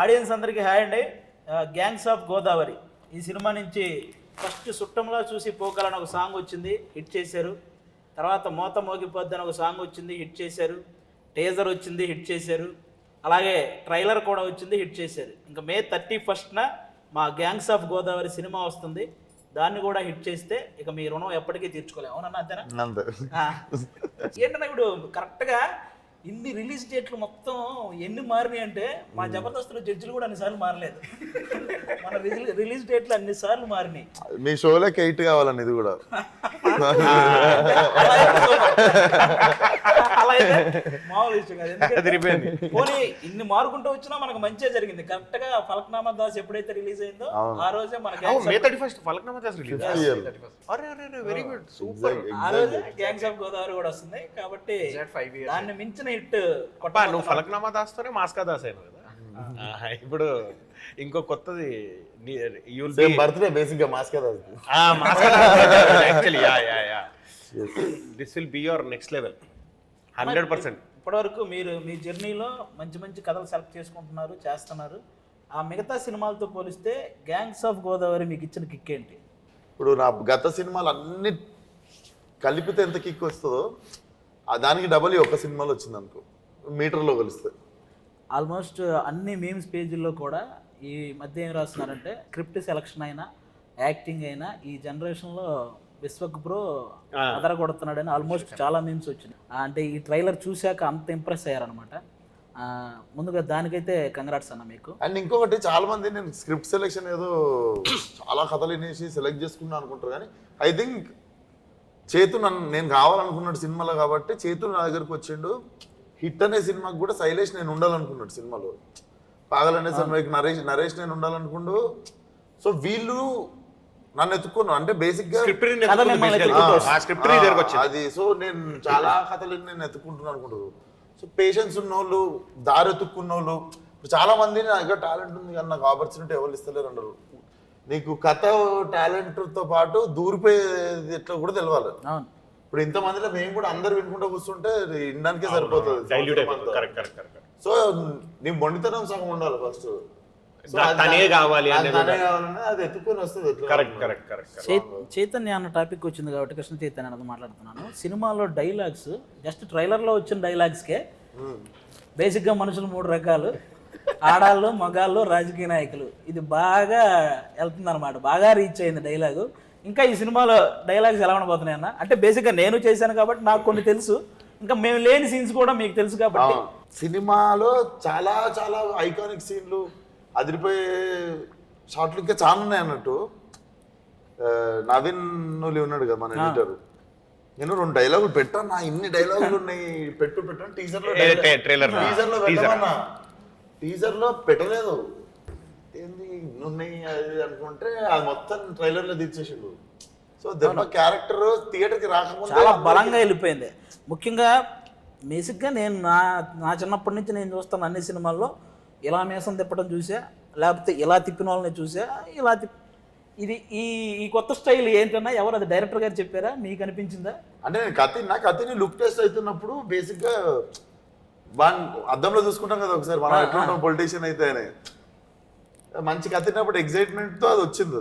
Audience అందరికీ hi అండి. Gangs of Godavari ఈ సినిమా నుంచి ఫస్ట్ సుట్టంలా చూసి పోగలని ఒక సాంగ్ వచ్చింది, హిట్ చేశారు. తర్వాత మోత మోగిపోద్ది అని ఒక సాంగ్ వచ్చింది, హిట్ చేశారు. టేజర్ వచ్చింది, హిట్ చేశారు. అలాగే ట్రైలర్ కూడా వచ్చింది, హిట్ చేశారు. ఇంకా May 31న మా గ్యాంగ్స్ ఆఫ్ గోదావరి సినిమా వస్తుంది. దాన్ని కూడా హిట్ చేస్తే ఇక మీ రుణం ఎప్పటికీ తీర్చుకోలేము. అవునన్నా అంతేనా? ఏంటన్నా ఇప్పుడు కరెక్ట్గా ఇన్ని రిలీజ్ డేట్లు మొత్తం ఎన్ని మారినాయి అంటే మా జబర్దస్త్లో జడ్జిలు కూడా అన్నిసార్లు మారలేదు. మన రిలీజ్ డేట్లు అన్నిసార్లు మారినాయి. మీ షోలోకి 8 కావాలండి ఇది కూడా. అలా అయితే మామూలు ఇష్టం కాదు. ఎందుకంటే పోనీ ఇన్ని మారుకుంటూ వచ్చినా మనకు మంచిగా జరిగింది. కరెక్ట్ గా ఫలక్నామా దాస్ ఎప్పుడైతే రిలీజ్ అయిందో ఆ రోజే మన May 31st Falaknuma Das release. Very good, super. ఆ రోజే గ్యాంగ్స్ ఆఫ్ గోదావరి కూడా వస్తుంది. కాబట్టి దాన్ని మించిన హిట్ నువ్వు ఫలక్నామా దాస్తోనే మాస్కా దాస్ అయినావు కదా. ఇప్పుడు ఇంకో కొత్తది బర్త్డే బేసిక్ గా మాస్కా దాస్. Actually this will be your next level 100%. ఇప్పటివరకు మీరు మీ జర్నీలో మంచి మంచి కథలు సెలెక్ట్ చేసుకుంటున్నారు, చేస్తున్నారు. ఆ మిగతా సినిమాలతో పోలిస్తే గ్యాంగ్స్ ఆఫ్ గోదావరి మీకు ఇచ్చిన కిక్ ఏంటి? ఇప్పుడు నా గత సినిమాలు అన్ని కలిపితే ఎంత కిక్ వస్తుందో దానికి డబల్ ఒక సినిమాలో వచ్చింది అనుకో, మీటర్లో కలిస్తే. ఆల్మోస్ట్ అన్ని మీమ్స్ పేజీల్లో కూడా ఈ మధ్య ఏం రాస్తున్నారంటే స్క్రిప్ట్ సెలక్షన్ అయినా యాక్టింగ్ అయినా ఈ జనరేషన్లో విశ్వక్ బ్రో అదర కొడుతున్నాడని ఆల్మోస్ట్ చాలా మీమ్స్ వచ్చినాయి. అంటే ఈ ట్రైలర్ చూశాక అంత ఇంప్రెస్ అయ్యారనమాట. ముందుగా దానికైతే కంగ్రాట్స్ అన్న మీకు. అండ్ ఇంకొకటి చాలా మంది నేను స్క్రిప్ట్ సెలెక్షన్ ఏదో చాలా కథలు వినేసి సెలెక్ట్ చేసుకున్నాను అనుకుంటారు, కానీ ఐ థింక్ చేతు నేను కావాలనుకున్నాడు సినిమాలో కాబట్టి చేతు నా దగ్గరకు వచ్చిండు. హిట్ అనే సినిమాకి కూడా శైలేష్ నేను ఉండాలనుకున్నాడు సినిమాలో, పాగల్ అనే సినిమాకి నరేష్ నేను ఉండాలనుకుండు. సో వీళ్ళు నన్ను ఎత్తుకున్నాను అంటే బేసిక్ గా అది. సో నేను చాలా కథలు నేను ఎత్తుకుంటున్నాను అనుకుంటారు. సో పేషెన్స్ ఉన్నోళ్ళు, దారి ఎత్తుక్కున్నోళ్ళు. ఇప్పుడు చాలా మంది నా దగ్గర టాలెంట్ ఉంది కానీ నాకు ఆపర్చునిటీ ఎవరు ఇస్తలేరు అన్నారు. నీకు కథ టాలెంట్ తో పాటు దూరిపోయేది ఎట్లా కూడా తెలవాలి. ఇప్పుడు ఇంతమందిలో మేము కూడా అందరు వినుకుంటూ కూర్చుంటే వినడానికే సరిపోతుంది. సో నీ మొండితనం సగం ఉండాలి ఫస్ట్. చైతన్య అన్న టాపిక్ వచ్చింది కాబట్టి కృష్ణ చైతన్య అన్నది మాట్లాడుతున్నాను. సినిమాలో డైలాగ్స్ జస్ట్ ట్రైలర్లో వచ్చిన డైలాగ్స్కే బేసిక్గా మనుషులు 3 రకాలు: ఆడాళ్ళు, మగాళ్ళు, రాజకీయ నాయకులు. ఇది బాగా వెళ్తుంది అనమాట, బాగా రీచ్ అయింది డైలాగు. ఇంకా ఈ సినిమాలో డైలాగ్స్ ఎలా ఉండబోతున్నాయి అన్న? అంటే బేసిక్గా నేను చేశాను కాబట్టి నాకు కొన్ని తెలుసు, ఇంకా మేము లేని సీన్స్ కూడా మీకు తెలుసు కాబట్టి. సినిమాలో చాలా చాలా ఐకానిక్ సీన్లు, అదిరిపోయే షార్ట్లు ఇంకా చాలా ఉన్నాయి అన్నట్టు. నవీన్ నూలి ఉన్నాడు కదా మన ఎడిటర్, నేను 2 డైలాగులు పెట్టాను. నా ఇన్ని డైలాగులు ఉన్నాయి, పెట్టాను టీజర్లో పెట్టలేదు. ఏంది ఇన్ని ఉన్నాయి అది అనుకుంటే అది మొత్తం ట్రైలర్లో తీర్చేసిండు. సో దెబ్బ క్యారెక్టర్ థియేటర్కి రాకముందు చాలా బలంగా వెళ్ళిపోయింది. ముఖ్యంగా బేసిక్గా నేను నా చిన్నప్పటి నుంచి నేను చూస్తాను అన్ని సినిమాల్లో ఇలా మీసం తిప్పడం చూసా, లేకపోతే ఇలా తిప్పిన వాళ్ళని చూసా, ఇలా ఇది ఈ కొత్త స్టైల్ ఏంటన్నా ఎవరు అది డైరెక్టర్ గారు చెప్పారా, మీకు అనిపించిందా? అంటే నేను కత్తిని లుక్ టెస్ట్ అవుతున్నప్పుడు బేసిక్గా అద్దంలో చూసుకుంటాం కదా ఒకసారి, మనం ఎట్లా పొలిటీషియన్ అయితే అని మంచి కత్తినప్పుడు ఎగ్జైట్మెంట్తో అది వచ్చింది.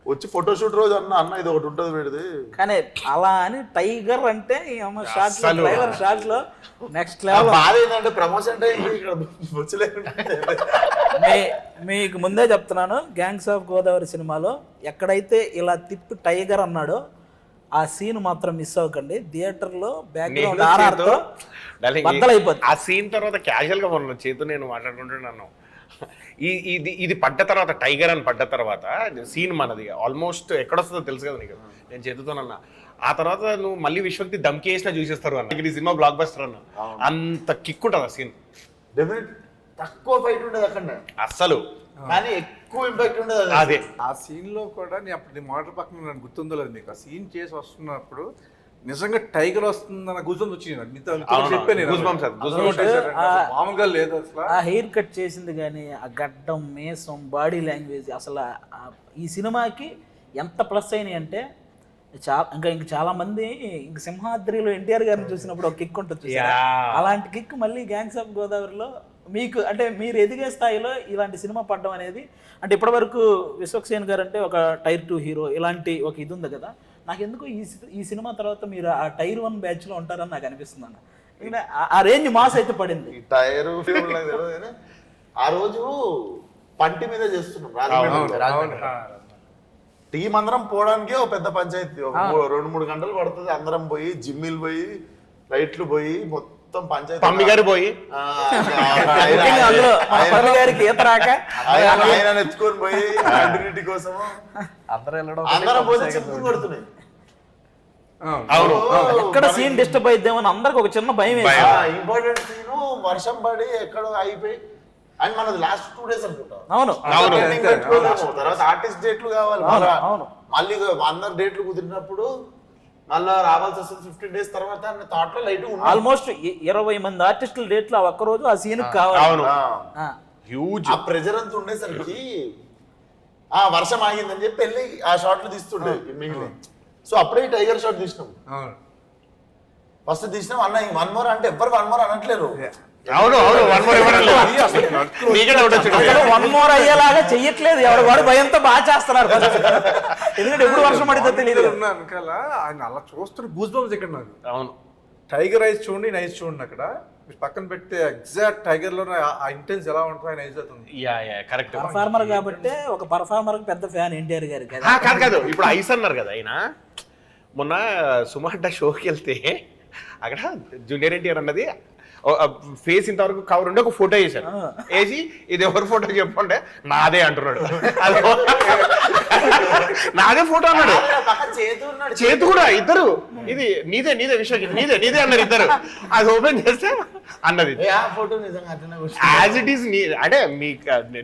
వచ్చి ఫోటోషూట్ రోజు అన్న ఇది ఒకటి ఉంటుంది పెడితే, కానీ అలా అని టైగర్ అంటే షార్ట్ లో నెక్స్ట్ లెవెల్. బాధ ఏంటంటే ప్రమోషన్ మీకు ముందే చెప్తున్నాను, గ్యాంగ్స్ ఆఫ్ గోదావరి సినిమాలో ఎక్కడైతే ఇలా తిప్పి టైగర్ అన్నాడో ఆ సీన్ మాత్రం మిస్ అవ్వకండి. థియేటర్లో బ్యాక్గ్రౌండ్ ఆర్ఆర్తో బద్దలైపోతుంది. ఆ సీన్ తర్వాత క్యాజువల్ గా మొన్న చేతు నేను మాట్లాడుకుంటున్నాను. ఇది పడ్డ తర్వాత, టైగర్ అని పడ్డ తర్వాత సీన్ మనది ఆల్మోస్ట్ ఎక్కడొస్తుందో తెలుసు కదా నీకు, నేను చేతుతోనన్నా. ఆ తర్వాత నువ్వు మళ్ళీ విశ్వక్తి దమ్కి వేసినా చూసేస్తారు అన్న. ఈ సినిమా బ్లాక్ బస్టర్ అన్న, అంత కిక్ ఉంటుంది ఆ సీన్. తక్కువ ఫైట్ ఉండదు అక్కడ అస్సలు, కానీ ఎక్కువ ఇంపాక్ట్ ఉండదు. అదే ఆ సీన్ లో కూడా నేను అప్పుడు నీ మోటార్ పక్కన నాకు గుర్తుందో లేదు మీకు, ఆ సీన్ చేసి వస్తున్నప్పుడు నిజంగా టైగర్ వస్తుందన్న గుజం వచ్చింది. మామూలుగా లేదు అసలు. ఆ హెయిర్ కట్ చేసింది కానీ ఆ గడ్డం, మేసం, బాడీ లాంగ్వేజ్ అసలు ఈ సినిమాకి ఎంత ప్లస్ అయినాయి అంటే ఇంక చాలా మంది ఇంక సింహాద్రిలో ఎన్టీఆర్ గారిని చూసినప్పుడు ఒక కిక్ ఉంటుంది, అలాంటి కిక్ మళ్ళీ గ్యాంగ్స్ ఆఫ్ గోదావరిలో మీకు అంటే మీరు ఎదిగే స్థాయిలో ఇలాంటి సినిమా పడడం అనేది అంటే ఇప్పటివరకు విశ్వక్సేన్ గారు అంటే ఒక టైర్ 2 హీరో ఇలాంటి ఒక ఇది ఉంది కదా, నాకు ఎందుకు ఈ సినిమా తర్వాత మీరు ఆ టైర్ 1 బ్యాచ్లో ఉంటారని నాకు అనిపిస్తుంది అన్న. ఎందుకంటే ఆ రేంజ్ మాస్ అయితే పడింది. ఈ టైర్ ఆ రోజు పంటి మీద చేస్తున్నాం రాజమండ్రి. టీం అందరం పోవడానికే ఒక పెద్ద పంచాయతీ, 2-3 గంటలు పడుతుంది. అందరం పోయి జిమ్మిలు పోయి లైట్లు పోయి మొత్తం పంచాయతీ పమ్మి గారు పోయి ఆయన ఎత్తుకొని పోయి కంటిన్యూటీ కోసం అందరం పోయి చెప్పులు కొడుతున్నాయి. ఎక్కడ సీన్ డిస్టర్బ్ అయిద్దామని అందరికి ఒక చిన్న భయం. ఇంపార్టెంట్ సీన్ వర్షం పడి ఎక్కడో అయిపోయి అండ్ మనది లాస్ట్ 2 days అనుకుంటా. అవును తర్వాత ఆర్టిస్ట్ డేట్లు కావాలి మళ్ళీ అందరు డేట్లు కుదిరినప్పుడు మళ్ళీ రావాల్సి వస్తుంది 15 days తర్వాత థాట్ లో లైట్ ఆల్మోస్ట్ 20 మంది ఆర్టిస్టుల డేట్లు ఆ ఒక్కరోజు ఆ సీన్ కావాలి. హ్యూజ్ ఆ ప్రెజర్ అంతా ఉండేసరికి ఆ వర్షం ఆగిందని చెప్పి వెళ్ళి ఆ షాట్లు తీస్తుండే మిగిలిన. సో అప్పుడే టైగర్ షాట్ తీసినాం. ఫస్ట్ తీసినాం అన్న 1 more అంటే ఎవ్వరు 1 more అనట్లేరు. అవును అవును 1 more ఇవ్వడం లేదు. 1 more అయ్యేలాగా చెయ్యట్లేదు, ఎవరు వాడు భయంతో బాగా చేస్తున్నారు. ఎందుకంటే ఎప్పుడు వర్షం పడితే తెలియదు. వెనకాల ఆయన అలా చూస్తున్న గూస్ బంప్స్ ఇక్కడ నాకు. అవును టైగర్ ఐస్ చూడండి, నైస్ చూడండి. అక్కడ పక్కన పెడితే ఎగ్జాక్ట్ టైగర్ లో ఆ ఇంటెన్స్ ఎలా ఉంటుందో ఆయన నైస్ అవుతుంది. కరెక్ట్ పర్ఫార్మర్ కాబట్టి ఒక పర్ఫార్మర్ పెద్ద ఫ్యాన్ ఎన్టీఆర్ గారి. కాదు ఇప్పుడు ఐస్ అన్నారు కదా ఆయన. మొన్న సుమార్ట షోకి వెళ్తే అక్కడ జూనియర్ ఎన్టీఆర్ అన్నది ఫేస్ ఇంతవరకు కవర్ ఉండి ఒక ఫోటో వేసారు. వేసి ఇది ఎవరి ఫోటో చెప్పంటే నాదే అంటున్నాడు. నాదే ఫోటో అన్నాడు. చేతు కూడా ఇద్దరు ఇది నీదే నీదే విషయం నీదే నీదే అన్నారు ఇద్దరు. అది ఓపెన్ చేస్తే అన్నది యాజ్ ఇట్ ఈస్. అంటే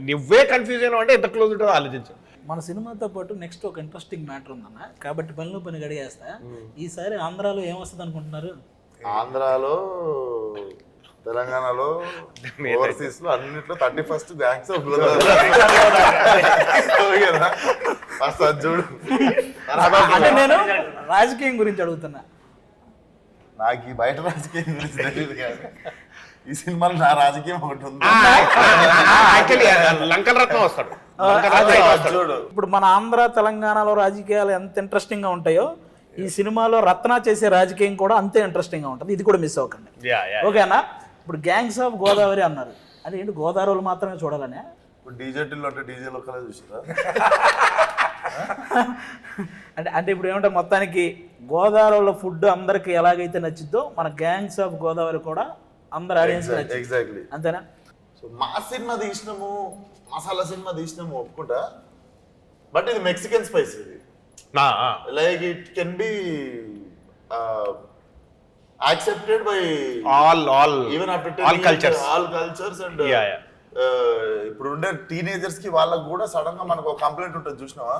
నువ్వే కన్ఫ్యూజ్ అయినా అంటే ఎంత క్లోజ్ ఉంటుందో ఆలోచించు. మన సినిమాతో పాటు నెక్స్ట్ ఒక ఇంట్రెస్టింగ్ మ్యాటర్ ఉందన్న, కాబట్టి పనిలో పని గడిగేస్తా. ఈసారి ఆంధ్రాలో ఏమొస్తుంది అనుకుంటున్నారు? ఆంధ్రాలో తెలంగాణలో ఓవర్సీస్ లో అన్నింటిలో 31st గ్యాంగ్స్ ఆఫ్ చూడు. అంటే నేను రాజకీయం గురించి అడుగుతున్నా. నాకు ఈ బయట రాజకీయం గురించి తెలియదు కానీ ఈ సినిమాలో నా రాజకీయం ఒకటి ఉంది. లంకల రత్నం వస్తాడు. ఇప్పుడు మన ఆంధ్ర తెలంగాణలో రాజకీయాలు ఎంత ఇంట్రెస్టింగ్ గా ఉంటాయో ఈ సినిమాలో రత్న చేసే రాజకీయం కూడా అంతే ఇంట్రెస్టింగ్ గా ఉంటుంది. ఇది కూడా మిస్ అవ్వకండి, ఓకేనా? ఇప్పుడు గ్యాంగ్స్ ఆఫ్ గోదావరి అన్నారు, అంటే ఏంటి గోదావరి మాత్రమే చూడాలనే? ఇప్పుడు డీజేటీలో అంటే డీజేలో ఒక్కలే చూసారా? అంటే ఇప్పుడు ఏమంటే మొత్తానికి గోదావరిలో ఫుడ్ అందరికి ఎలాగైతే నచ్చిద్దో మన గ్యాంగ్స్ ఆఫ్ గోదావరి కూడా అందరు ఆడియన్స్ ఎగ్జాక్ట్లీ అంతేనా? సో మా సినిమా తీసినాము, మసాలా సినిమా తీసినాము ఒప్పుకుంటా, బట్ ఇది మెక్సికన్ స్పైస్. ఇది like it can be accepted by all even after all cultures and ఇప్పుడు ఉండే టీనేజర్స్ కి వాళ్ళకి కూడా సడన్ గా మనకు ఒక కంప్లైంట్ ఉంటుంది చూసినావా,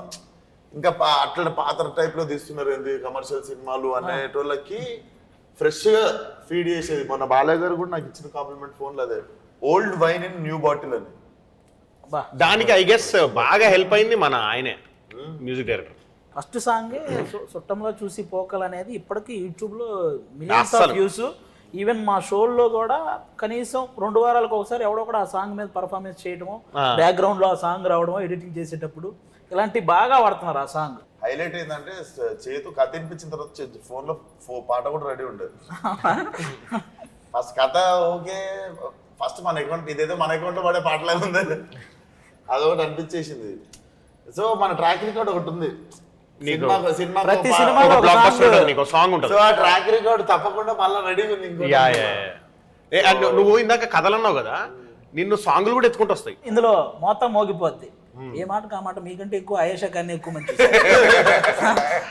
ఇంకా అట్లా పాత టైప్ లో తీస్తున్నారు ఏంది కమర్షియల్ సినిమాలు అనేటోళ్ళకి ఫ్రెష్ గా ఫీడ్ చేసేది. మన బాలయ్య గారు కూడా నాకు ఇచ్చిన కాంప్లిమెంట్ ఫోన్లో అదే, old wine in new bottle అని. దానికి ఐ గెస్ బాగా హెల్ప్ అయింది మన ఆయనే మ్యూజిక్ డైరెక్టర్. ఫస్ట్ సాంగే చుట్టంలో చూసి పోకల్ అనేది ఇప్పటికీ యూట్యూబ్లో మిలియన్స్ ఆఫ్ వ్యూస్. ఈవెన్ మా షోల్లో కూడా కనీసం 2 వారాలకు ఒకసారి ఎవడో కూడా ఆ సాంగ్ మీద పర్ఫార్మెన్స్ చేయడము, బ్యాక్గ్రౌండ్ లో ఆ సాంగ్ రావడము, ఎడిటింగ్ చేసేటప్పుడు ఇలాంటి బాగా వాడుతున్నారు. ఆ సాంగ్ హైలైట్ ఏంటంటే చేతు కథ వినిపించిన తర్వాత ఫోన్ లో పాట కూడా రెడీ ఉండేది. ఫస్ట్ కథ ఓకే, ఫస్ట్ మన అకౌంట్ ఇదేదో మన అకౌంట్ లో పడే పాటలాగా ఉంది, అదొకటి అనిపించేసింది. సో మన ట్రాక్ రికార్డ్ ఒకటి ఉంది, ప్రతి సినిమాలో సాంగ్ ఉంటుంది. సో ఆ ట్రాక్ రికార్డ్ తప్పకుండా మళ్ళీ రెడీ ఉంది. నువ్వు ఇందాక కథలు అన్నావు కదా, నిన్ను సాంగ్లు కూడా ఎత్తుకుంటూ వస్తాయి. ఇందులో మొత్తం మోగిపోద్ది. ఏ మాటకు ఆ మాట, మీకంటే ఎక్కువ ఆయేషా కానీ ఎక్కువ మంచి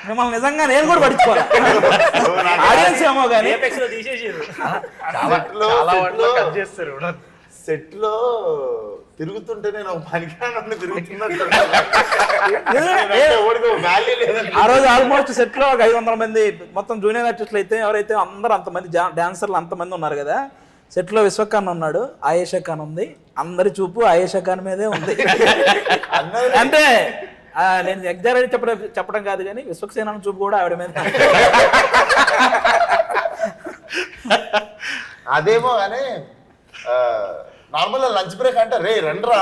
మిమ్మల్ని నిజంగా నేను కూడా పడుచుకోవాలి. ఆడియన్స్ ఏమో కానీ సెట్ లో తిరుగుతుంటే నేను పనికిరాని తిరుగుతున్నట్టు. ఆ రోజు ఆల్మోస్ట్ సెట్ లో ఒక 500 మంది మొత్తం జూనియర్ ఆర్టిస్టులు అయితే ఎవరైతే అందరూ అంతమంది డాన్సర్లు అంతమంది ఉన్నారు కదా. సెట్ లో విశ్వఖాన్ ఉన్నాడు, ఆయేషా ఖాన్ ఉంది, అందరి చూపు ఆయేషా ఖాన్ మీదే ఉంది. అంటే నేను ఎగ్జాక్ట్ చెప్పడం కాదు కానీ విశ్వక్సేన చూపు కూడా ఆవిడ మీద. అదేమో కానీ నార్మల్ లంచ్ బ్రేక్ అంటే రే రండ్రా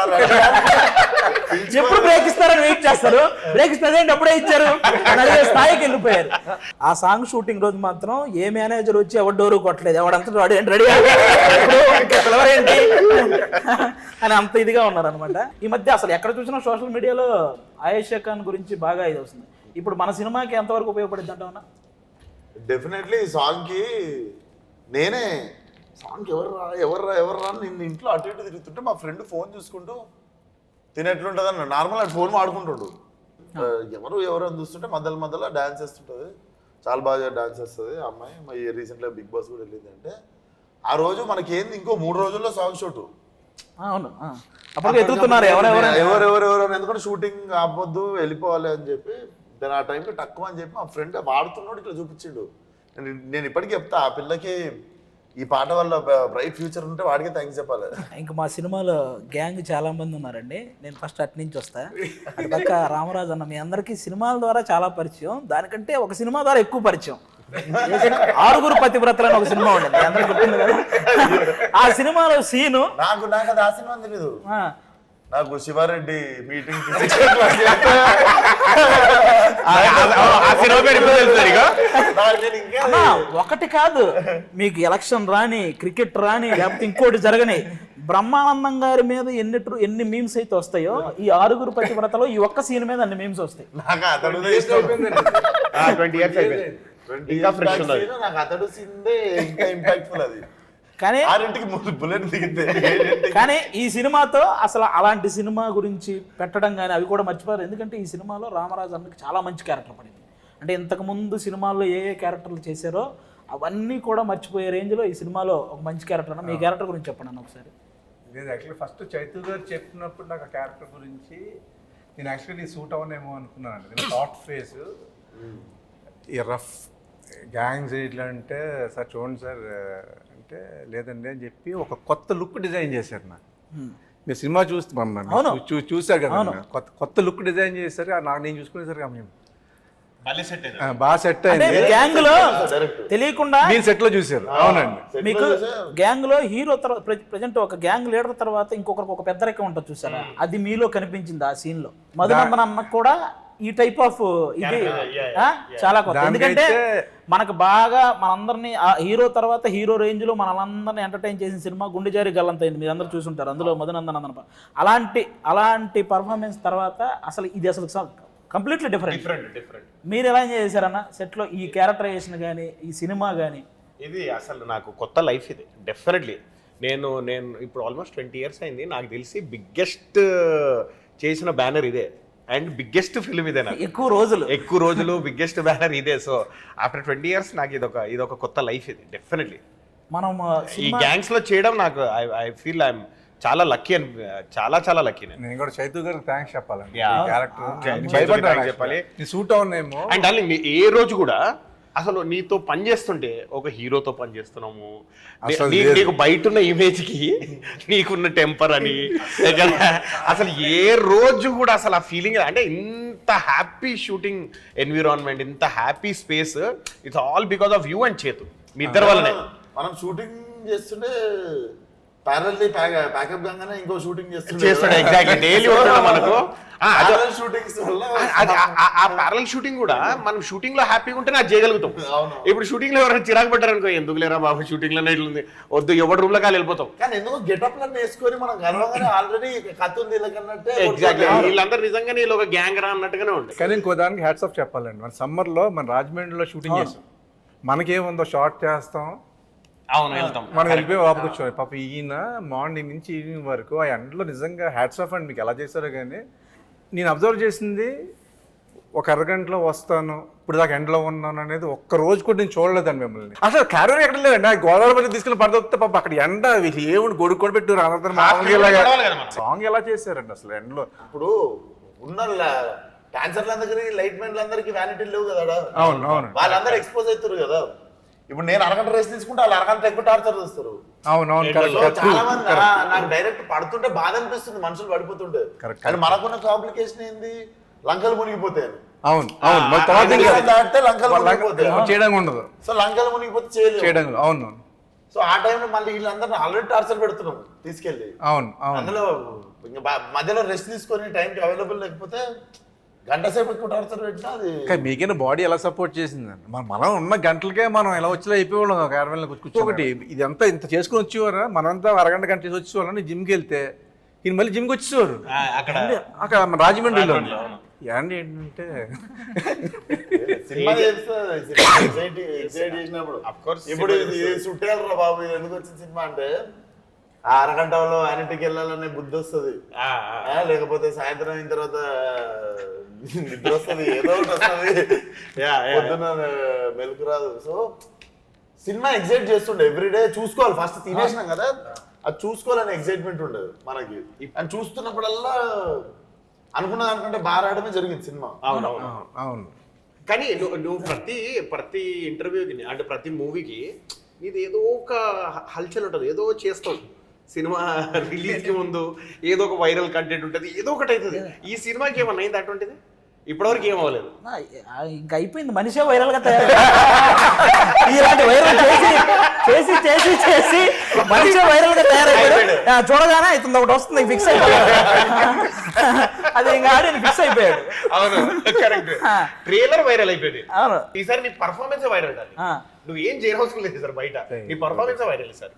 ఎప్పుడు బ్రేక్ ఇస్తారని వెయిట్ చేస్తారు, బ్రేక్ ఇస్తే అప్పుడే ఇచ్చారు అని అడిగే స్థాయికి వెళ్ళిపోయారు. ఆ సాంగ్ షూటింగ్ రోజు మాత్రం ఏ మేనేజర్ వచ్చి ఎవరు డోరు కొట్టలేదు, ఎవడంతా వాడు రెడీ ఏంటి అని అంత ఇదిగా ఉన్నారనమాట. ఈ మధ్య అసలు ఎక్కడ చూసినా సోషల్ మీడియాలో ఆయేషా ఖాన్ గురించి బాగా ఇది వస్తుంది. ఇప్పుడు మన సినిమాకి ఎంతవరకు ఉపయోగపడింది అంటావునా? డెఫినెట్లీ ఈ సాంగ్కి నేనే సాంగ్ ఎవర్రా నిన్ను ఇంట్లో అటు ఇటు తిరుగుతుంటే మా ఫ్రెండ్ ఫోన్ చూసుకుంటూ తినేట్లుంటుంది అన్న నార్మల్ అటు ఫోన్ వాడుకుంటుండు. ఎవరు అని చూస్తుంటే మధ్యలో డాన్స్ చేస్తుంటుంది, చాలా బాగా డాన్స్ చేస్తుంది ఆ అమ్మాయి. రీసెంట్గా బిగ్ బాస్ కూడా వెళ్ళింది. అంటే ఆ రోజు మనకేంది ఇంకో 3 రోజుల్లో సాంగ్ షూట్. అవును, అప్పుడు ఎదుగుతున్నారు ఎవరెవరు ఎందుకంటే షూటింగ్ ఆపొద్దు వెళ్ళిపోవాలి అని చెప్పి దాని ఆ టైంకి తక్కువ అని చెప్పి మా ఫ్రెండ్ వాడుతున్నాడు ఇట్లా చూపించిండు. నేను ఇప్పటికీ చెప్తా ఆ పిల్లకి ఈ పాట వల్ల బ్రైట్ ఫ్యూచర్ ఉంటే వాడికి థ్యాంక్స్ చెప్పాలి. ఇంకా మా సినిమాలో గ్యాంగ్ చాలా మంది ఉన్నారండి. నేను ఫస్ట్ అటు నుంచి వస్తా. అటు పక్క రామరాజు అన్న, మీ అందరికీ సినిమాల ద్వారా చాలా పరిచయం, దానికంటే ఒక సినిమా ద్వారా ఎక్కువ పరిచయం. 6 పతివ్రతలు అని ఒక సినిమా ఉండేది, అందరికి గుర్తుంది కదా. ఆ సినిమాలో సీను నాకు అది ఆ సినిమా తెలీదు. నాకు శివారెడ్డి మీటింగ్ ఒకటి కాదు, మీకు ఎలక్షన్ రాని, క్రికెట్ రాని, లేకపోతే ఇంకోటి జరగని, బ్రహ్మానందం గారి మీద ఎన్ని మీమ్స్ అయితే వస్తాయో ఈ 6 పతివ్రతలో ఈ ఒక్క సీన్ మీద అన్ని మీమ్స్ వస్తాయి. నాకు అతడు 20 years అయిపోయింది. నాకు అతడు సీన్దే ఇంకా ఇంపాక్ట్ఫుల్. అది కానీ బుల్లెట్ దిగితే కానీ ఈ సినిమాతో అసలు అలాంటి సినిమా గురించి పెట్టడం కానీ అవి కూడా మర్చిపోయారు. ఎందుకంటే ఈ సినిమాలో రామరాజు అన్నకి చాలా మంచి క్యారెక్టర్ పడింది. అంటే ఇంతకుముందు సినిమాల్లో ఏ క్యారెక్టర్లు చేశారో అవన్నీ కూడా మర్చిపోయే రేంజ్లో ఈ సినిమాలో ఒక మంచి క్యారెక్టర్ అన్న. మీ క్యారెక్టర్ గురించి చెప్పండి అన్న ఒకసారి. నేను యాక్చువల్లీ ఫస్ట్ చైతు గారు చెప్పినప్పుడు నాకు ఆ క్యారెక్టర్ గురించి నేను యాక్చువల్లీ సూట్ అవ్వనేమో అనుకున్నాను. నేను థాట్ ఫేస్ ఈ రఫ్ గ్యాంగ్స్ ఇట్లా అంటే సార్ చూడండి సార్ అంటే లేదండి అని చెప్పి ఒక కొత్త లుక్ డిజైన్ చేశారు. నాకు మీరు సినిమా చూస్తారు కదా, కొత్త లుక్ డిజైన్ చేశారు. నాకు నేను చూసుకునేసరికి మేము బాగా సెట్ అయింది. గ్యాంగ్ లో తెలియకుండా మీరు సెట్ లో చూసారు. అవునండి, మీకు గ్యాంగ్ లో హీరో ప్రజెంట్ ఒక గ్యాంగ్ లీడర్ తర్వాత ఇంకొకరికి ఒక పెద్ద రెక్క ఉంటుంది చూసారా, అది మీలో కనిపించింది ఆ సీన్ లో. మధునందన్ అన్నకు కూడా ఈ టైప్ ఆఫ్ ఇది చాలా కొత్త. ఎందుకంటే మనకు బాగా మనందరినీ హీరో తర్వాత హీరో రేంజ్ లో మనందరినీ ఎంటర్టైన్ చేసిన సినిమా గుండెజారి గల్లంతైంది, మీరు అందరూ చూసుంటారు. అందులో మధునందన్ అన్న అలాంటి పర్ఫార్మెన్స్ తర్వాత అసలు ఇది అసలు కంప్లీట్లీ డిఫరెంట్. మీరు ఎలా ఎంజాయ్ చేశారన్న సెట్ లో ఈ క్యారెక్టరైజేషన్ కానీ ఈ సినిమా కానీ? ఇది అసలు నాకు కొత్త లైఫ్ ఇది డెఫినెట్లీ. నేను ఇప్పుడు ఆల్మోస్ట్ 20 years అయింది. నాకు తెలిసి బిగ్గెస్ట్ చేసిన బ్యానర్ ఇదే అండ్ బిగ్గెస్ట్ ఫిల్మ్ ఇదే. నాకు ఎక్కువ రోజులు బిగ్గెస్ట్ బ్యానర్ ఇదే. సో ఆఫ్టర్ 20 years నాకు ఇదొక కొత్త లైఫ్ ఇది డెఫినెట్లీ. మనం ఈ గ్యాంగ్స్ లో చేయడం నాకు ఐ ఫీల్ ఐఎమ్ చాలా లక్కీ అని చాలా లక్కీ. నేను కూడా చైతు గారికి థ్యాంక్స్ చెప్పాలండి. చెప్పాలి సూట్ అవునేమో. అండ్ డార్లింగ్ ఏ రోజు కూడా అసలు నీతో పని చేస్తుంటే ఒక హీరోతో పని చేస్తున్నాము, నీకు బయట ఉన్న ఇమేజ్ కి నీకున్న టెంపర్ అని అసలు ఏ రోజు కూడా అసలు ఆ ఫీలింగ్ అంటే ఇంత హ్యాపీ షూటింగ్ ఎన్విరాన్మెంట్, ఇంత happy space, it's all because of you and చేతు, మీ ఇద్దరు వల్లనే. మనం షూటింగ్ చేస్తుంటే ప్యారల్లీ ప్యాకప్ గానే ఇంకో షూటింగ్ చేస్తాడు. ఎగ్జాక్ట్లీ డైలీ ఉంటుంది మనకు షూటింగ్స్ వల్ల ఆ ప్యారల్ షూటింగ్ కూడా మనం షూటింగ్ లో హ్యాపీగా ఉంటేనే అది చేయగలుగుతాం. ఇప్పుడు షూటింగ్ లో ఎవరైనా చిరాకు పడ్డారనుకో, ఎందుకు లేరా బాబు షూటింగ్ లోనే ఇట్లుంది వద్దు, ఎవరి రూమ్ లో కాలు వెళ్ళిపోతాం. కానీ ఎందుకు గెటప్ లను వేసుకొని మనం గర్వంగానే ఆల్రెడీ కథ ఉంది ఇలాగన్నట్టే. ఎగ్జాక్ట్లీ వీళ్ళందరూ నిజంగానే వీళ్ళు ఒక గ్యాంగ్ రా అన్నట్టుగానే ఉంటుంది. కానీ ఇంకో దానికి హ్యాట్స్ ఆఫ్ చెప్పాలండి. మన సమ్మర్ లో మన రాజమండ్రిలో షూటింగ్ చేస్తాం, మనకేముందో షార్ట్ చేస్తాం, మనం వెళ్ళిపోయి వాపకొచ్చాం. పాప ఈయన మార్నింగ్ నుంచి ఈవినింగ్ వరకు ఆ ఎండలో నిజంగా హ్యాట్స్ ఆఫ్ అండి. మీకు ఎలా చేశారో కానీ నేను అబ్జర్వ్ చేసింది ఒక అరగంటలో వస్తాను, ఇప్పుడు దాకా ఎండలో ఉన్నాను అనేది ఒక్క రోజు కూడా నేను చూడలేదండి మిమ్మల్ని. అసలు క్యారీ ఎక్కడ లేదండి. గోదావరి మధ్య తీసుకెళ్ళి పడదొస్తే పాప అక్కడ ఎండ ఏముండి గొడుగు కూడా పెట్టారు. సాంగ్ ఎలా చేశారండి అసలు ఎండలో? ఇప్పుడు ఉన్న డాన్సర్లందరికీ లైట్ మ్యాన్లందరికీ వ్యానిటీ లేవు కదా. అవును అవును, వాళ్ళందరూ ఎక్స్పోజ్ అవుతారు కదా. ఇప్పుడు నేను అరగంట రేస్ తీసుకుంటే వాళ్ళు అరగంట ఎక్కువ టార్చర్ చేస్తారు. అవునవును, చాలా మంది నాకు డైరెక్ట్ పడుతుంటే బాధ అనిపిస్తుంది, మనుషులు పడిపోతుంటే. కానీ మనకున్న కాంప్లికేషన్ ఏంది, లంకలు మునిగిపోతాయి. అవును అవును, దాటితే లంకలు మునిగిపోతాయి, చేయడం ఉండదు. సో లంకలు మునిగిపోతే చేయడం. అవును, సో ఆ టైంలో మళ్ళీ వీళ్ళందరినీ ఆల్రెడీ టార్చర్ పెడుతున్నాం తీసుకెళ్ళి. అవును అవును. అందులో ఇంకా మధ్యలో రెస్ట్ తీసుకొని టైంకి అవైలబుల్ లేకపోతే గంట సేపు ఎక్కువ టార్చర్ పెట్టినా అది కానీ మీకైనా బాడీ ఎలా సపోర్ట్ చేసిందండి? మనం ఉన్న గంటలకే మనం ఎలా వచ్చేలా అయిపోయేవాళ్ళం ఒక 60 కూర్చోబట్టి. ఇదంతా ఇంత చేసుకుని వచ్చేవారా? మనంతా అరగంట గంట చేసి వచ్చేవాళ్ళని జిమ్కి వెళ్తే ఈయన మళ్ళీ జిమ్కి వచ్చేవారు అక్కడ మన రాజమండ్రిలో. ఏంటి ఏంటంటే సినిమా చేసినప్పుడు ఇప్పుడు ఇది చుట్టేయాలరా బాబు, ఇది ఎందుకు వచ్చిన సినిమా అంటే ఆ అరగంటలో అన్నింటికి వెళ్ళాలనే బుద్ధి వస్తుంది, లేకపోతే సాయంత్రం అయిన తర్వాత నిద్ర వస్తుంది, ఏదో ఒకటి వస్తుంది, పొద్దున మెలకు రాదు. సో సినిమా ఎగ్జైట్ చేస్తుండే ఎవ్రీడే. చూసుకోవాలి, ఫస్ట్ తినేసినాం కదా అది చూసుకోవాలని ఎగ్జైట్మెంట్ ఉండదు మనకి. అని చూస్తున్నప్పుడల్లా అనుకున్న దానికంటే బాగా ఆడమే జరిగింది సినిమా. అవునవును అవును. కానీ నువ్వు ప్రతి ఇంటర్వ్యూకి అంటే ప్రతి మూవీకి నీది ఏదో ఒక హల్చల్ ఉంటుంది, ఏదో చేస్తావు. సినిమా రిలీజ్కి ముందు ఏదో ఒక వైరల్ కంటెంట్ ఉంటుంది, ఏదో ఒకటి అవుతుంది. ఈ సినిమాకి ఏమన్నా అయింది అటువంటిది? ఇప్పటివరకు ఏం అవ్వలేదు. ఇంకా అయిపోయింది, మనిషే వైరల్ గా తయారు. ఇలాంటి వైరల్ చేసి చేసి చేసి మనిషే వైరల్ గా తయారైపోయాడు. చూడగానే అవుతుంది ఒకటి వస్తుంది, ఫిక్స్ అయిపోయాడు. అది ఇంకా ఆడి ఫిక్స్ అయిపోయాడు. అవును, కరెక్ట్. ట్రైలర్ వైరల్ అయిపోయింది. అవును, ఈసారి నీ పర్ఫార్మెన్స్ వైరల్ కాదు, నువ్వు ఏం చేయవలసిన లేదు సార్. బయట నీ పర్ఫార్మెన్స్ వైరల్ సార్.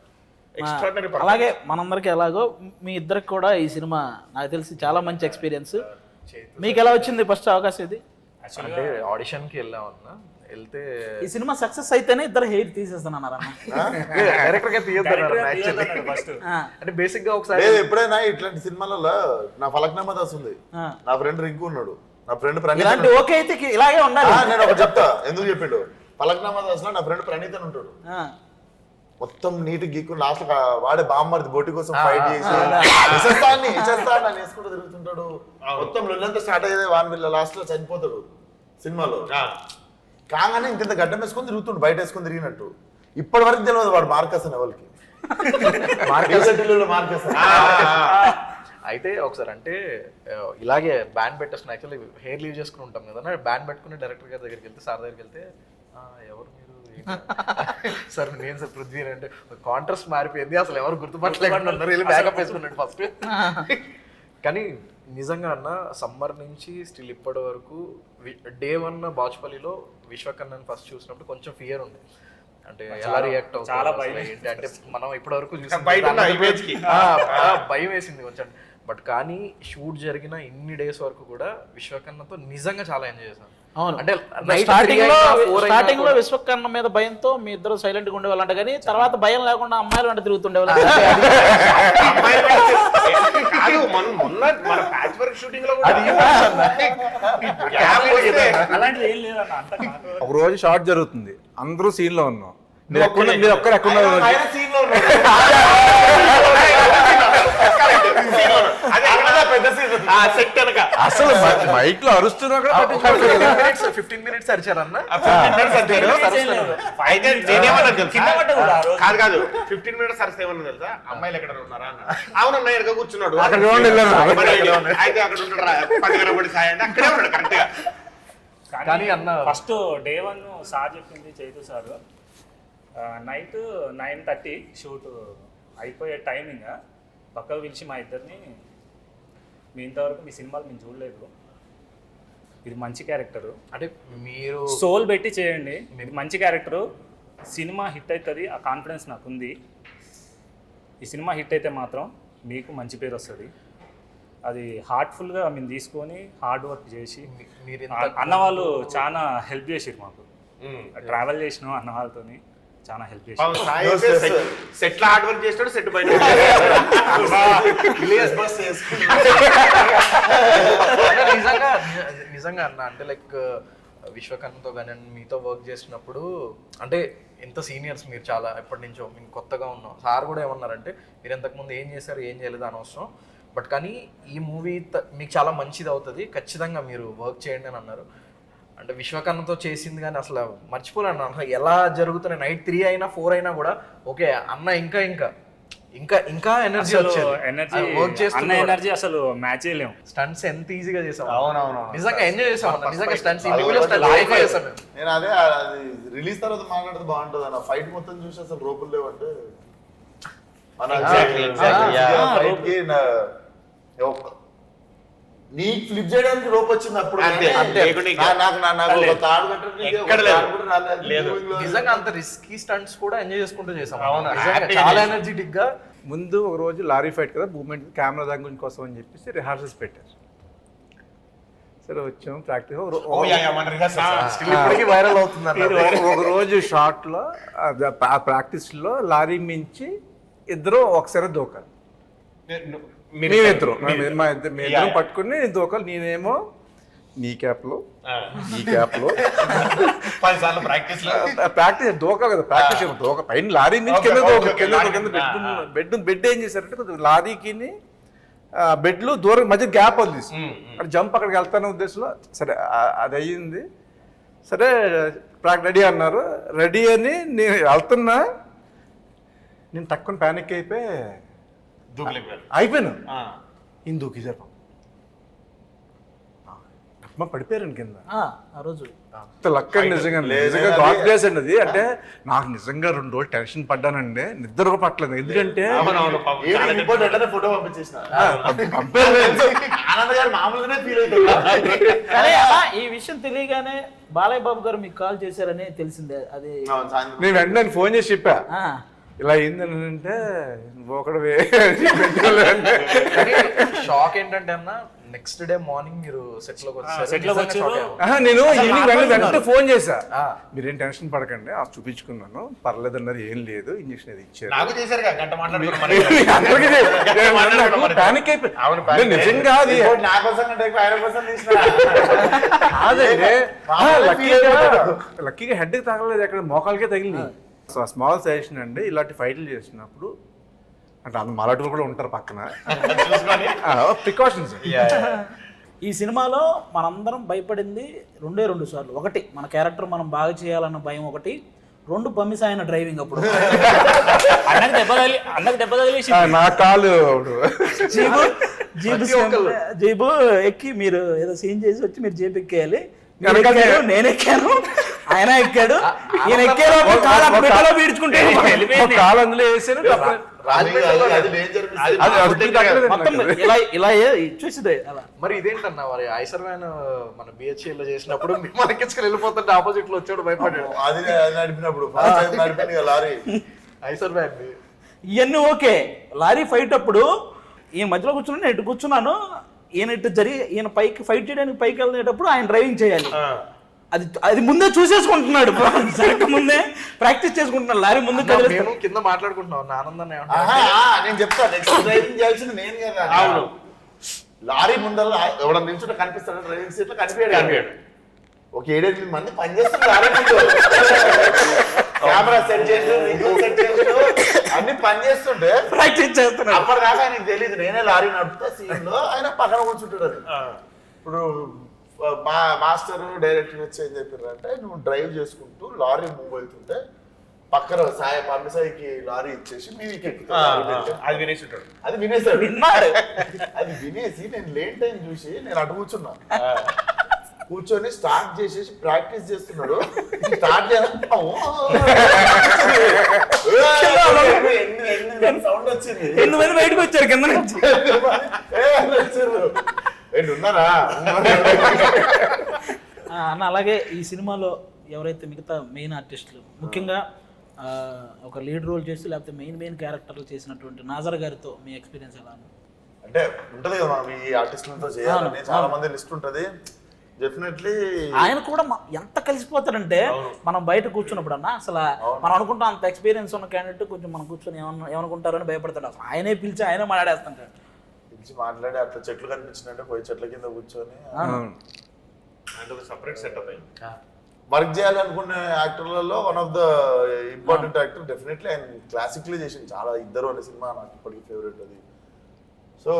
అలాగే మనందరికి ఎలాగో మీ ఇద్దరికి కూడా ఈ సినిమా నాకు తెలిసి చాలా మంచి ఎక్స్పీరియన్స్. మీకు ఎలా వచ్చింది ఫస్ట్ అవకాశం ఇది? అంటే ఆడిషన్కి వెళ్ళామన్నా, వెళ్తే ఈ సినిమా సక్సెస్ అయితేనే ఇద్దరు హెయిర్ తీసేస్తానన్నారా? డైరెక్టర్ గా తీయొద్దన్నారు ఫస్ట్. అంటే బేసిక్ గా ఒకసారి ఎప్పుడైనా ఇట్లాంటి సినిమాలలో నా ఫలక్నామా దాస్ ఉంది, నా ఫ్రెండ్ రింకు ఉన్నాడు, నా ఫ్రెండ్ ప్రణీత్. ఇలాంటి ఓకే అయితే ఇలాగే ఉండాలి. నేను ఒకటి చెప్తా ఎందుకు చెప్పిండు. ఫలక్నామా దాస్ లో నా ఫ్రెండ్ ప్రణీత్ అని ఉంటాడు, మొత్తం నీట్ గీక్కు లాస్ట్ వాడే బామ్మర్ది బోటి కోసం ఫైట్ చేసి ఇచ్చేస్తాను వేసుకుంటూ తిరుగుతుంటాడు. మొత్తం లొల్లంతా స్టార్ట్ అయ్యేది వాన్ వీళ్ళ లాస్ట్ లో చనిపోతాడు సినిమాలో. కాగానే ఇంత గడ్డం వేసుకొని తిరుగుతుండు, బయట వేసుకొని తిరిగినట్టు. ఇప్పటి వరకు తెలియదు వాడు మార్కస్ అని ఎవరికి. మార్కస్ అయితే ఒకసారి అంటే ఇలాగే బ్యాండ్ పెట్టేస్తున్నా, యాక్చువల్లీ హెయిర్ లీవ్ చేసుకుని ఉంటాం కదా, బ్యాండ్ పెట్టుకుని డైరెక్టర్ గారి దగ్గరికి వెళ్తే, సార్ దగ్గరికి వెళ్తే ఎవరు మీరు సార్ నేను సార్ పృథ్వీ అంటే కాంట్రాస్ట్ మారిపోయింది, అసలు ఎవరు గుర్తుపట్టలేకుండా వెళ్ళి బ్యాకప్ వేసుకున్నాడు ఫస్ట్. కానీ నిజంగా అన్న సమ్మర్ నుంచి స్టిల్ ఇప్పటి వరకు డే 1 బాచుపల్లిలో విశ్వకన్నని ఫస్ట్ చూసినప్పుడు కొంచెం ఫియర్ ఉంది. అంటే ఎలా రియాక్ట్ అవుతుంది ఏంటి అంటే మనం ఇప్పటి వరకు భయం వేసింది కొంచెం. బట్ కానీ షూట్ జరిగిన ఇన్ని డేస్ వరకు కూడా విశ్వకన్నతో నిజంగా చాలా ఎంజాయ్ చేశాను. అంటే స్టార్టింగ్ లో విశ్వకర్ణ మీద భయంతో మీ ఇద్దరు సైలెంట్ గా ఉండేవాళ్ళంట, కానీ తర్వాత భయం లేకుండా అమ్మాయిలు వెంట తిరుగుతుండేవాళ్ళు. ఒక రోజు షార్ట్ జరుగుతుంది, అందరూ సీన్ లో ఉన్నాం, మీరు ఒక్కరు ఎక్కడ అసలు మైక్ లో అరుస్తున్నా 15 minutes అరిచారన్న. కాదు 15 minutes అరిస్తే ఏమన్నా తెలుసా, అమ్మాయిలు ఎక్కడ ఉన్నారా అన్న. అవునన్నా ఎక్కడ కూర్చున్నాడు, అయితే అక్కడ ఉంటాడు 10 గంటల సాయి అంటే అక్కడే ఉన్నాడు కరెక్ట్ గా. కానీ అన్న ఫస్ట్ డే 1 సార్ చెప్పింది చైతు సార్, నైట్ 9:30 షూట్ అయిపోయే టైమింగ్ పక్కకు పిలిచి మా ఇద్దరిని, మీ ఇంతవరకు మీ సినిమాలు మేము చూడలేదు, ఇది మంచి క్యారెక్టరు అంటే మీరు సోల్ పెట్టి చేయండి, ఇది మంచి క్యారెక్టరు, సినిమా హిట్ అవుతుంది, ఆ కాన్ఫిడెన్స్ నాకు ఉంది. ఈ సినిమా హిట్ అయితే మాత్రం మీకు మంచి పేరు వస్తుంది. అది హార్ట్ఫుల్గా మేము తీసుకొని హార్డ్ వర్క్ చేసి, అన్నవాళ్ళు చాలా హెల్ప్ చేసారు మాకు. ట్రావెల్ చేసినాం అన్న వాళ్ళతోని, చాలా హెల్ప్ చేసి సెట్ లో హార్డ్ వర్క్ చేస్తాడు, సెట్ బయట నిజంగా అన్న. అంటే లైక్ విశ్వకర్ణతో కానీ మీతో వర్క్ చేసినప్పుడు అంటే ఎంత సీనియర్స్ మీరు, చాలా ఎప్పటి నుంచో మేము కొత్తగా ఉన్నాం. సార్ కూడా ఏమన్నారంటే మీరు ఇంతకుముందు ఏం చేశారు ఏం చేయలేదు అనవసరం, బట్ కానీ ఈ మూవీ మీకు చాలా మంచిది అవుతుంది, ఖచ్చితంగా మీరు వర్క్ చేయండి అని అన్నారు. అంటే విశ్వకర్ణతో చేసింది కానీ అసలు మర్చిపోలేను. అసలు ఎలా జరుగుతున్నాయి, నైట్ 3 అయినా 4 అయినా కూడా ఓకే అన్న ఇంకా ఇంకా ఎనర్జీ ఎనర్జీ వర్క్ అన్న చేస్తున్న ఎనర్జీ అసలు మ్యాచ్ చేయలేము. స్టంట్స్ ఎంత ఈజీగా చేసాం. అవునవును. నిజంగా ఎంజాయ్ చేసాం అన్న. నిజంగా స్టంట్స్ నేను అదే అది రిలీజ్ తర్వాత మాట్లాడితే బాగుంటుంది అన్న. ఫైట్ మొత్తం చూసి అసలు రోపులు లేవంటే మన ఫైట్ కి నీ ఫ్లిప్ చేయడానికి రోప్ వచ్చింది అప్పుడు. నాకు ఒక తాడు కట్టడానికి ఒక తాడు కూడా రాలేదు. నిజంగా అంత రిస్కీ స్టంట్స్ కూడా ఎంజాయ్ చేసుకుంటూ చేసాం. అవును, నిజంగా happy చాలా చేసాం. ఎనర్జెటిక్ గా. ముందు ఒక రోజు లారీ ఫైట్ కదా, మూమెంట్ కెమెరా దాని కోసం అని చెప్పేసి రిహార్సల్స్ పెట్టారు. సరే వచ్చాము ప్రాక్టీస్. ఇప్పటికీ వైరల్ అవుతుంది. ఒక రోజు షార్ట్ లో ఆ ప్రాక్టీస్ లో లారీ మించి ఇద్దరు ఒకసారి దూకాలి. మేమిద్దరం పట్టుకుని దూకాలి. నేనేమో నీ క్యాప్ లో ఈ క్యాప్ లో ప్రాక్టీస్ దూకాలి కదా. ప్రాక్టీస్ దూక పైన లారీ నుంచి కింద బెడ్ ఏం చేశారంటే కొంచెం లారీకి బెడ్లు దూరం మధ్య గ్యాప్ వదిలేసి అక్కడ జంప్ అక్కడికి వెళ్తానే ఉద్దేశంలో. సరే అది అయ్యింది. సరే రెడీ అన్నారు. రెడీ అని నేను వెళ్తున్నా, నేను తక్కువ ప్యానిక్ అయిపోయాను. ఈయన దూకేశారు, పడిపోయారండి కింద. ఆ రోజు లక్క నిజంగా గాడ్ గ్రేస్ అండి అది. అంటే నాకు నిజంగా 2 రోజులు టెన్షన్ పడ్డానండి, నిద్ర కూడా పట్టలేదు. ఎందుకంటే ఫోటో పంపించేసిన మామూలుగానే ఫీల్ అవుతుంది. కానీ అలా ఈ విషయం తెలియగానే బాలయ్య బాబు గారు మీకు కాల్ చేశారని తెలిసిందే. అది నేను వెంటనే ఫోన్ చేసి చెప్పా, ఆ, ఇలా అయిందని. అంటే ఒకడు షాక్ ఏంటంటే అన్న, నెక్స్ట్ డే మార్నింగ్ మీరు సెట్ లోకి నేను ఈవినింగ్ వెంటనే ఫోన్ చేశా, మీరేం టెన్షన్ పడకండి, చూపించుకున్నాను, పర్లేదు అన్నారు, ఏం లేదు, ఇంజక్షన్ అది ఇచ్చారు. ప్యానిక్ అయిపోయి నిజంగా అది లక్కీగా హెడ్ కి తగలేదు, ఎక్కడ మోకాలకే తగిలింది. స్మాల్ సజెషన్ అండి, ఇలాంటి ఫైట్లు చేసినప్పుడు అంటే అంత మరాఠులు కూడా ఉంటారు పక్కన, ప్రికాషన్స్. ఈ సినిమాలో మనందరం భయపడింది 2 సార్లు. ఒకటి మన క్యారెక్టర్ మనం బాగా చేయాలన్న భయం, ఒకటి 2 పమ్మిసాయన డ్రైవింగ్. అప్పుడు అన్నకు దెబ్బ తగిలేసి నా కాలు జీబు ఎక్కి మీరు ఏదో సీన్ చేసి వచ్చి మీరు జీప్ ఎక్కేయాలి. నేను ఎక్కాను, ఆయన ఎక్కాడు, ఈయన ఎక్కేలోపు కాలు పీడ్చుకుంటే కాలు అందులో వేసాను. మొత్తం ఇలా చూసిదే అలా. మరి ఇదేంటన్నా, మరి ఐసర్ వ్యాన్ మన బిహెచ్ఎల్ లో చేసినప్పుడు మనకిచ్చుకుని వెళ్ళిపోతుంటే ఆపోజిట్ లో వచ్చాడు, భయపడ్డాడు. అది నడిపినప్పుడు లారీ ఐసర్ వ్యాన్ ఇవన్నీ ఓకే. లారీ ఫైట్ అప్పుడు ఈయన మధ్యలో కూర్చున్నాను, నేను ఇటు కూర్చున్నాను, ఈయన ఇటు ఈయన పైకి ఫైట్ చేయడానికి పైకి వెళ్ళేటప్పుడు ఆయన డ్రైవింగ్ చేయాలి. అది ముందే చూసేసుకుంటున్నాడు, ముందే ప్రాక్టీస్ చేసుకుంటున్నాడు. లారీ ముందు కింద మాట్లాడుకుంటున్నాం ఆనందాన్ని. నేను చెప్తాను, నెక్స్ట్ డ్రైవింగ్ చేయాల్సింది నేను కదా. అవును, లారీ ముందర ఎవడన్నా నిల్చుంటే కనిపిస్తాడు, డ్రైవింగ్ సీట్ లో కనిపించాడు. ఒక 7-8 మంది పనిచేస్తుంది లారీ ముందు, కెమెరా సెట్ చేసి అన్ని పని చేస్తుంటే ప్రాక్టీస్ చేస్తున్నాడు. అప్పటిదాకా ఆయనకు తెలియదు నేనే లారీ నడుపుతా సీన్ లో, ఆయన పక్కన కూర్చుంటాడు. ఇప్పుడు మా మాస్టర్ డైరెక్టర్ వచ్చి ఏం చెప్పారు అంటే, నువ్వు డ్రైవ్ చేసుకుంటూ లారీ మూవ్ అవుతుంటే పక్కన పమ్మిసాయికి లారీ ఇచ్చేసి మీదికి అది వినేసి అది వినేసాడు. విన్నాడు. అది వినేసి నేను లేట్ టైం చూసి నేను అటు కూర్చున్నా, కూర్చొని స్టార్ట్ చేసేసి ప్రాక్టీస్ చేస్తున్నాడు. స్టార్ట్ సౌండ్ వచ్చింది, 8 మంది బయటకు వచ్చారు కింద నుంచి. ఉన్నారా అన్న? అలాగే ఈ సినిమాలో ఎవరైతే మిగతా మెయిన్ ఆర్టిస్టులు, ముఖ్యంగా ఒక లీడ్ రోల్ చేసి లేకపోతే మెయిన్ క్యారెక్టర్లు చేసినటువంటి నాజర్ గారితో మీ ఎక్స్పీరియన్స్ ఎలా ఉంది? అంటే ఉంటది కదా మనం ఈ ఆర్టిస్టులతో చేయాలని చాలా మంది లిస్ట్ ఉంటది. డెఫినెట్లీ ఆయన కూడా ఎంత కలిసిపోతాడంటే, మనం బయట కూర్చున్నప్పుడు అన్న అసలు మనం అనుకుంటాం అంత ఎక్స్పీరియన్స్ ఉన్న క్యాండిడేట్ కొంచెం మనం కూర్చొని ఏమనుకుంటారని భయపడతాడు. అసలు ఆయనే పిలిచి ఆయనే మాట్లాడేస్తుంటాడు. పిలిచి మాట్లాడి అట్లా చెట్లు కనిపించినట్టే పోయి చెట్ల కింద కూర్చొని సపరేట్ సెటప్ వర్క్ చేయాలనుకునే యాక్టర్లలో one of the important actor. Definitely ఆయన క్లాసిక్లీ చేసింది చాలా. 2 అనే సినిమా నాకు ఇప్పటికీ ఫేవరెట్ అది. సో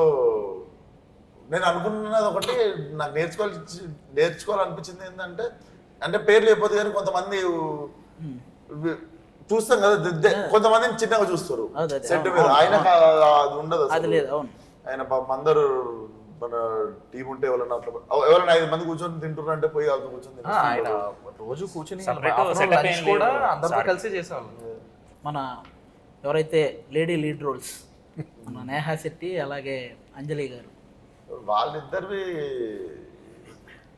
నేను అనుకున్నది ఒకటి, నాకు నేర్చుకోవాలనిపించింది ఏంటంటే, అంటే పేరు లేకపోతే కానీ కొంతమంది చూస్తాం కదా కొంతమందిని చిన్నగా చూస్తారు అదే, సెట్ మీద. ఆయనకు అది ఉండదు అది అసలు. లేదు. అవును, ఆయన పాపం అందరూ మన టీం ఉంటే ఎవరైనా అట్లా ఎవరైనా 5 మంది కూర్చొని తింటున్నారు అంటే పోయి వాళ్ళతో కూర్చొని ఆయన రోజు కూర్చుని Separate afternoon setup lunch ఏం కూడా లేదు. అందరితో కలిసి చేసేవాళ్ళు. మన ఎవరైతే లేడీ లీడ్ రోల్స్ మన నేహా శెట్టి అలాగే అంజలి గారు, వాళ్ళిద్దరివి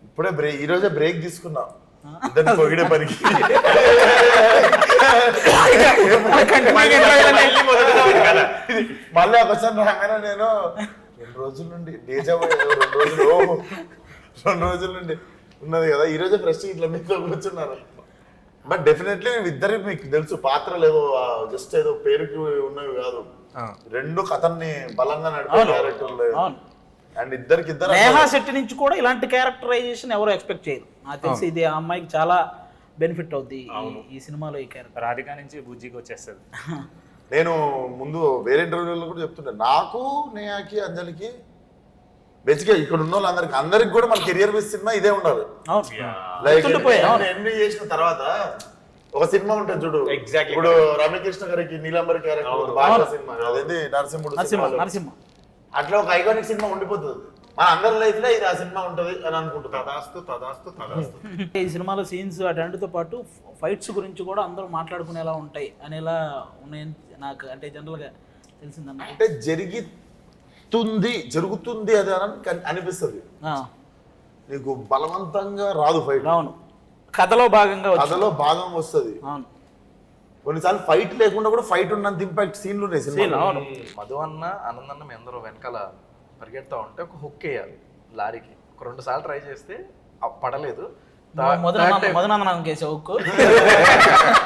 ఇప్పుడే ఈ రోజే బ్రేక్ తీసుకున్నా ఇద్దరిని పొగిడే పనికి. మళ్ళీ ఒకసారి రాగానే నేను 2 రోజుల నుండి రెండు రోజుల నుండి ఉన్నది కదా, ఈ రోజే ఫ్రెష్ ఇట్లా మీతో కూర్చున్నారు. బట్ డెఫినెట్లీ ఇద్దరు మీకు తెలుసు పాత్రలు ఏవో జస్ట్ ఏదో పేరుకి ఉన్నవి కాదు, రెండు కథల్ని బలంగా నడిపే క్యారెక్టర్లు. అండ్ ఇద్దరు నేహా శెట్టి నుంచి కూడా ఇలాంటి క్యారెక్టరైజేషన్ ఎవరు ఎక్స్పెక్ట్ చేయరు. నాకు తెలిసి ఇది ఆ అమ్మాయికి చాలా బెనిఫిట్ అవుద్ది ఈ సినిమాలో ఈ క్యారెక్టర్. రాధిక నుంచి బుజ్జికి వచ్చేస్తుంది. నేను ముందు వేరే ఇంటర్వ్యూలో కూడా చెప్తుంటే నాకు నేహాకి అంజలికి బేసిక్గా ఇక్కడ ఉన్న వాళ్ళందరికి కూడా మన కెరియర్ బేస్ సినిమా ఇదే ఉండాలి. లైక్ ఎంట్రీ చేసిన తర్వాత ఒక సినిమా ఉంటుంది చూడు, Exactly. ఇప్పుడు రమ్యకృష్ణ గారికి నీలంబరి క్యారెక్టర్ బాగా సినిమా అదేంటి నరసింహ, అట్లా ఒక ఐకానిక్ సినిమా ఉండిపోతుంది మన అందరి లైఫ్ లో. ఇది ఆ సినిమా ఉంటది అని అనుకుంటున్నాను. ఈ సినిమాలో సీన్స్ అటన్నిటితో పాటు ఫైట్స్ గురించి కూడా అందరూ మాట్లాడుకునేలా ఉంటాయి అనేలా ఉన్నాయని నాకు అంటే జనరల్గా తెలిసిందన్న. అంటే జరుగుతుంది అది అని అనిపిస్తుంది నీకు, బలవంతంగా రాదు ఫైట్. అవును, కథలో భాగంగా వస్తుంది. అవును, కొన్నిసార్లు ఫైట్ లేకుండా కూడా ఫైట్ ఉన్నంత ఇంపాక్ట్ సీన్లు ఉన్నాయి సినిమా. అవును. మధు అన్న ఆనందన్న మీ అందరూ వెనకాల పరిగెడతా ఉంటే ఒక హుక్ వేయాలి లారీకి. ఒక 2 సార్లు ట్రై చేస్తే పడలేదు. మధునందనం కేసు హుక్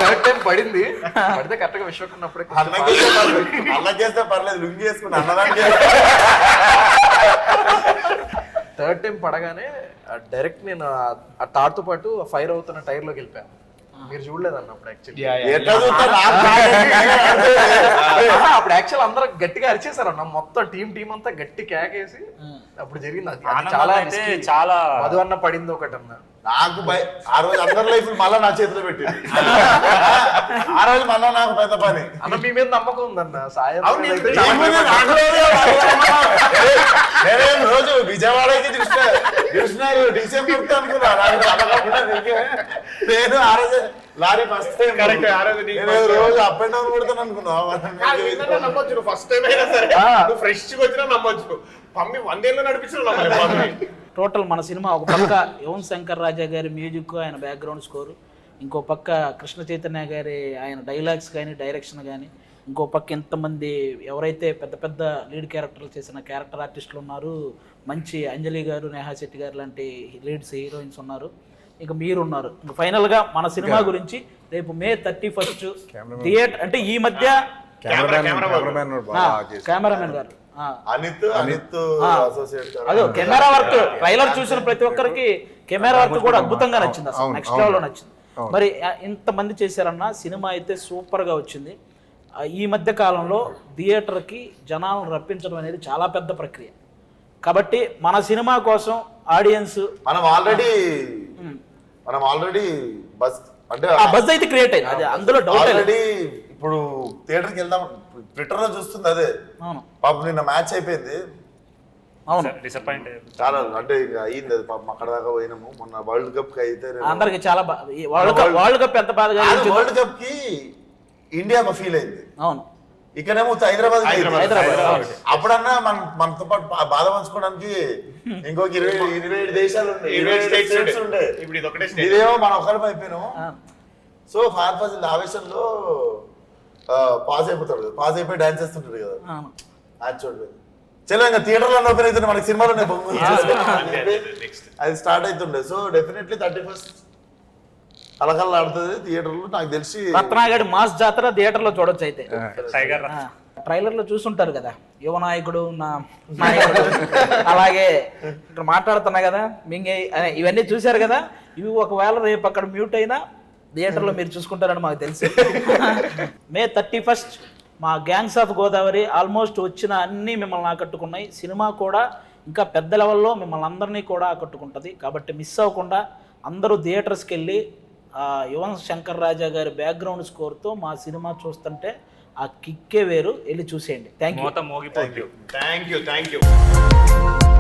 థర్డ్ టైం పడింది. పడితే కరెక్ట్ గా విశ్వకున్నప్పుడే అన్నకేస్తే పర్లేదు, లుంగి వేసుకుని అన్నదానికి. థర్డ్ టైం పడగానే డైరెక్ట్ నేను ఆ తాడుతో పాటు ఫైర్ అవుతున్న టైర్ లోకి వెళ్ళిపోయాను. మీరు చూడలేదన్న అప్పుడు యాక్చువల్లీ. అప్పుడు యాక్చువల్ అందరూ గట్టిగా అరిచేసారు అన్న, మొత్తం టీం అంతా గట్టి కేకేసి అప్పుడు జరిగింది. అది చాలా చాలా మధు అన్న పడింది ఒకటి అన్న. నాకు ఆ రోజు అందరి లైఫ్ మళ్ళా నా చేతిలో పెట్టింది. ఆ రోజు మళ్ళా నాకు పెద్ద పని. అన్న మీ మీద నమ్మకం ఉందన్న. సాయం రోజు విజయవాడకి చూసినారు డిసెంబర్ అనుకున్నా. నేను ఆ రోజు లారీ ఫస్ట్ టైం రోజు అప్ అండ్ డౌన్ కొడతాను అనుకున్నా. నమ్మొచ్చు ఫస్ట్ టైం అయినా సరే, ఫ్రెష్ వచ్చినా నమ్మొచ్చు. పమ్మి 100 ఏళ్ళు నడిపించిన టోటల్ మన సినిమా ఒక పక్క యువన్ శంకర్ రాజా గారి మ్యూజిక్, ఆయన బ్యాక్గ్రౌండ్ స్కోరు, ఇంకో పక్క కృష్ణ చైతన్య గారి ఆయన డైలాగ్స్ కానీ డైరెక్షన్ కానీ, ఇంకో పక్క ఇంతమంది ఎవరైతే పెద్ద పెద్ద లీడ్ క్యారెక్టర్లు చేసిన క్యారెక్టర్ ఆర్టిస్టులు ఉన్నారు, మంచి అంజలి గారు, నేహా శెట్టి గారు లాంటి లీడ్స్ హీరోయిన్స్ ఉన్నారు, ఇక మీరున్నారు. ఇంకా ఫైనల్గా మన సినిమా గురించి రేపు May 31 థియేటర్ అంటే ఈ మధ్య కెమెరామెన్ గారు అదే కెమెరా వర్క్ ట్రైలర్ చూసిన ప్రతి ఒక్కరికి కెమెరా వర్క్ కూడా అద్భుతంగా నచ్చింది, అసలు నెక్స్ట్ లెవెల్లో నచ్చింది. మరి ఇంతమంది చేశారన్న సినిమా అయితే సూపర్గా వచ్చింది. ఈ మధ్య కాలంలో థియేటర్కి జనాలను రప్పించడం అనేది చాలా పెద్ద ప్రక్రియ. కాబట్టి మన సినిమా కోసం ఆడియన్స్ మనం ఆల్రెడీ బస్ అంటే బస్ అయితే క్రియేట్ అయింది, అది అందులో డౌట్ ఆల్రెడీ. ఇప్పుడు థియేటర్కి వెళ్దాం ట్విట్టర్ లో చూస్తుంది అదే. పాపం నిన్న మ్యాచ్ అయిపోయింది, అవును డిసప్పాయింట్ చాలా అంటే అయ్యింది అది పాపం. అక్కడ దాకా పోయినాము. మొన్న వరల్డ్ కప్ కి అయితే అందరికి చాలా వరల్డ్ కప్ ఎంత బాధగా వరల్డ్ కప్ కి ఇండియా ఫీల్ అయింది. అవును, ఇక్కడేమో హైదరాబాద్. అప్పుడన్నా మనతో పాటు బాధ పంచుకోవడానికి ఇంకొక 27 దేశాలు ఉండే. ఇదేమో మనం ఒకరి అయిపోయినాము. సో ఫార్ఫాజిల్ ఆవేశంలో పాస్ అయిపోతాడు, పాస్ అయిపోయి డాన్స్ చేస్తుంటాడు కదా. అది చూడలేదు చలో ఇంకా థియేటర్లో ఓపెన్ అవుతుంది మనకి సినిమాలోనే అది స్టార్ట్ అవుతుండే. సో డెఫినెట్లీ 31 కలకల్లా ఆడుతుంది థియేటర్లో. నాకు తెలిసి రత్నాగడి మాస్ జాతర థియేటర్లో చూడొచ్చు. అయితే టైగర్ ట్రైలర్లో చూసుంటారు కదా, యువ నాయకుడు నా నాయకుడు అలాగే ఇక్కడ మాట్లాడుతున్నా కదా మింగే ఇవన్నీ చూశారు కదా. ఇవి ఒకవేళ రేపు అక్కడ మ్యూట్ అయినా థియేటర్లో మీరు చూసుకుంటారని మాకు తెలుసు. May 31 మా గ్యాంగ్స్ ఆఫ్ గోదావరి ఆల్మోస్ట్ వచ్చిన అన్నీ మిమ్మల్ని ఆకట్టుకున్నాయి. సినిమా కూడా ఇంకా పెద్ద లెవెల్లో మిమ్మల్ని అందరినీ కూడా ఆకట్టుకుంటుంది. కాబట్టి మిస్ అవ్వకుండా అందరూ థియేటర్స్కి వెళ్ళి యువన్ శంకర్ రాజా గారి బ్యాక్గ్రౌండ్ స్కోర్తో మా సినిమా చూస్తుంటే ఆ కిక్కే వేరు, వెళ్ళి చూసేయండి. Thank you. మోత మోగిపోద్ది. Thank you